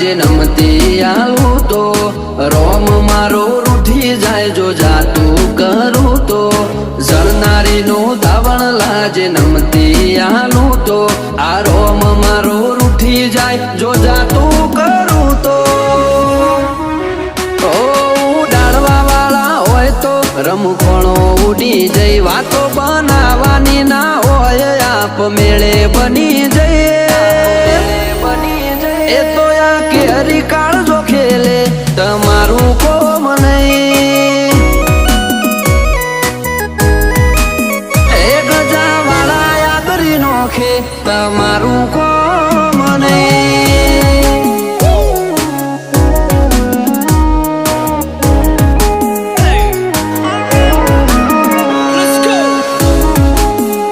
લાજે નમતી આલું તો રોમ મારો રૂઠી જાય જો જાતું કરું તો ઝરનારી નું ધાવણ લાજે નમતી આલું તો આ રોમ મારો રૂઠી જાય જો જાતું કરું તો ઉડાડવા વાળા હોય તો રમખોણો ઉડી જઈ વાતો બનાવવાની ના હોય આપ મેળે બની જઈએ એ તો આ કેરી કાળ જો ખેલે તમારું કોમ નહીં એ ગજા વાળા યાદરી નોખે તમારું